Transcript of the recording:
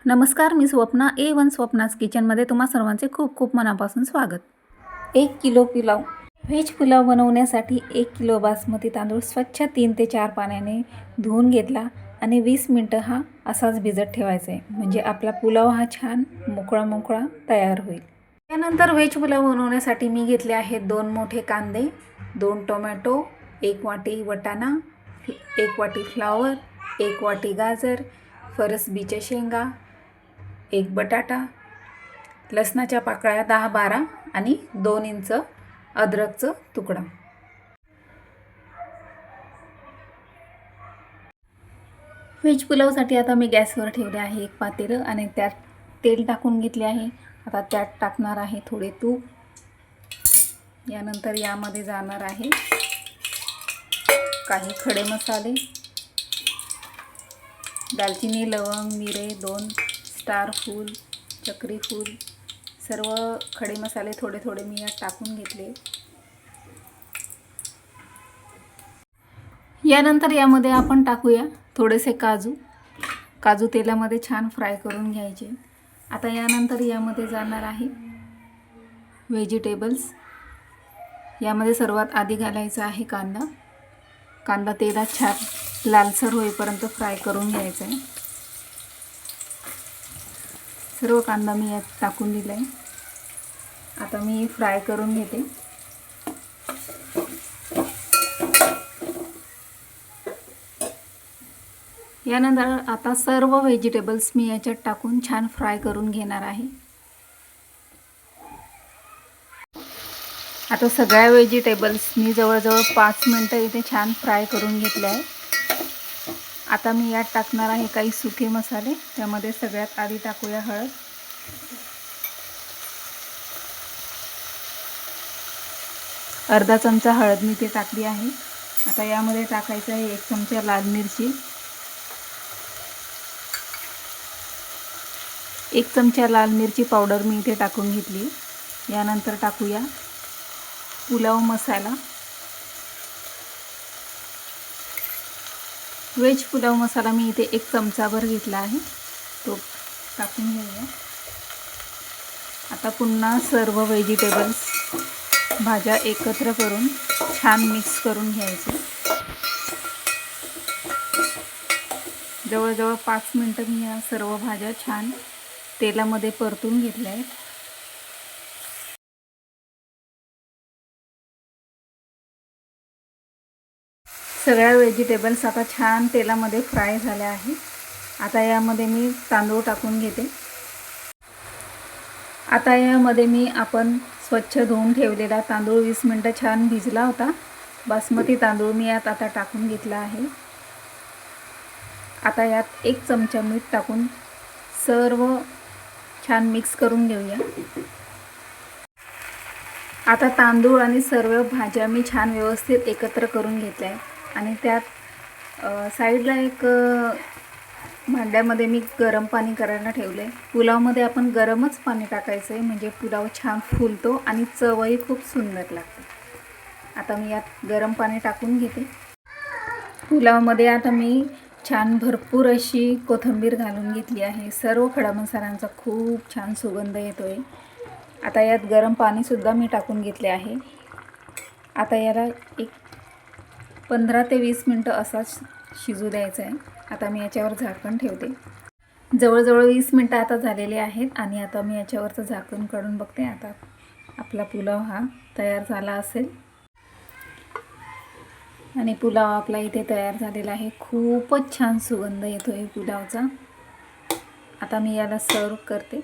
नमस्कार, मी स्वप्ना A1 स्वप्नाज किचनमध्ये तुम्हा सर्वांचे खूप खूप मनापासून स्वागत. 1 किलो पुलाव. व्हेज पुलाव बनवण्यासाठी 1 किलो बासमती तांदूळ स्वच्छ 3 ते 4 पाण्याने धुवून घेतला आणि 20 मिनिटं हा असाच भिजत ठेवायचा आहे. म्हणजे आपला पुलाव हा छान मोकळा तयार होईल. त्यानंतर व्हेज पुलाव बनवण्यासाठी मी घेतले आहेत 2 मोठे कांदे, 2 टोमॅटो, 1 वाटी वाटाणा, 1 वाटी फ्लावर, 1 वाटी गाजर, फरसबीच्या शेंगा, 1 बटाटा, लसणाच्या पाकळ्या 10-12 आणि 2 इंच अद्रकचा तुकडा. व्हेज पुलावसाठी आता मी गॅसवर ठेवले आहे एक पातेलं आणि त्यात तेल टाकून घेतले आहे. आता त्यात टाकणार आहे थोडे तूप. यानंतर यामध्ये जाणार आहे काही खडे मसाले, दालचिनी, लवंग, मिरे, 2 स्टार फूल, चक्री फूल, सर्व खडे मसाले थोडे थोडे मी यात टाकून घेतले. यानंतर यामध्ये आपण टाकूया थोडेसे काजू तेलामध्ये छान फ्राय करून घ्यायचे. आता यानंतर यामध्ये जाणार आहे व्हेजिटेबल्स. यामध्ये सर्वात आधी घालायचा आहे कांदा तेलात छान लालसर होईपर्यंत फ्राय करून घ्यायचा आहे. सर्व कांदा मी यात टाकून दिला आहे. आता मी फ्राय करून घेते. यानंतर आता सर्व व्हेजिटेबल्स मी याच्यात टाकून छान फ्राय करून घेणार आहे. आता सगळ्या व्हेजिटेबल्स मी जवळजवळ 5 मिनिटं इथे छान फ्राय करून घेतले आहे. आता मी यात टाकणार आहे काही सुके मसाले. त्यामध्ये सगळ्यात आधी टाकूया हळद, अर्धा चमचा हळद मी ते टाकली आहे. आता यामध्ये टाकायचं आहे 1 चमचा लाल मिरची, 1 चमचा लाल मिरची पावडर मी इथे टाकून घेतली. यानंतर टाकूया पुलाव मसाला. व्हेज पुलाव मसाला मी इथे 1 चमचाभर घेतला आहे, तो टाकून घेऊया. आता पुन्हा सर्व व्हेजिटेबल्स भाज्या एकत्र करून छान मिक्स करून घ्यायचे. जवळजवळ 5 मिनिटं मी या सर्व भाज्या छान तेलामध्ये परतून घेतल्या आहेत. सगळ्या व्हेजिटेबल्स आता छान तेलामध्ये फ्राय झाल्या आहेत. आता यामध्ये मी तांदूळ टाकून घेते. आता यामध्ये मी आपण स्वच्छ धुवून ठेवलेला तांदूळ 20 मिनिटं छान भिजला होता बासमती तांदूळ मी यात आता टाकून घेतला आहे. आता यात 1 चमचा मीठ टाकून सर्व छान मिक्स करून घेऊया. आता तांदूळ आणि सर्व भाज्या मी छान व्यवस्थित एकत्र करून घेतल्या आणि त्यात साईडला एक भांड्यामध्ये मी गरम पाणी करायला ठेवले. पुलावमध्ये आपण गरमच पाणी टाकायचं आहे, म्हणजे पुलाव छान फुलतो आणि चवही खूप सुंदर लागते. आता मी यात गरम पाणी टाकून घेते. पुलावमध्ये आता मी छान भरपूर अशी कोथिंबीर घालून घेतली आहे. सर्व खडा मसाल्यांचा खूप छान सुगंध येतोय. आता यात गरम पाणीसुद्धा मी टाकून घेतले आहे. आता याला एक 15 ते 20 मिनिटं असाच शिजू द्यायचं आहे. आता मी याच्यावर झाकण ठेवते. जवळजवळ 20 मिनिटं आता झालेले आहेत आणि आता मी याच्यावरचं झाकण काढून बघते. आता आपला पुलाव हा तयार झाला असेल आणि पुलाव आपला इथे तयार झालेला आहे. खूपच छान सुगंध येतोय पुलावचा. आता मी याला सर्व करते.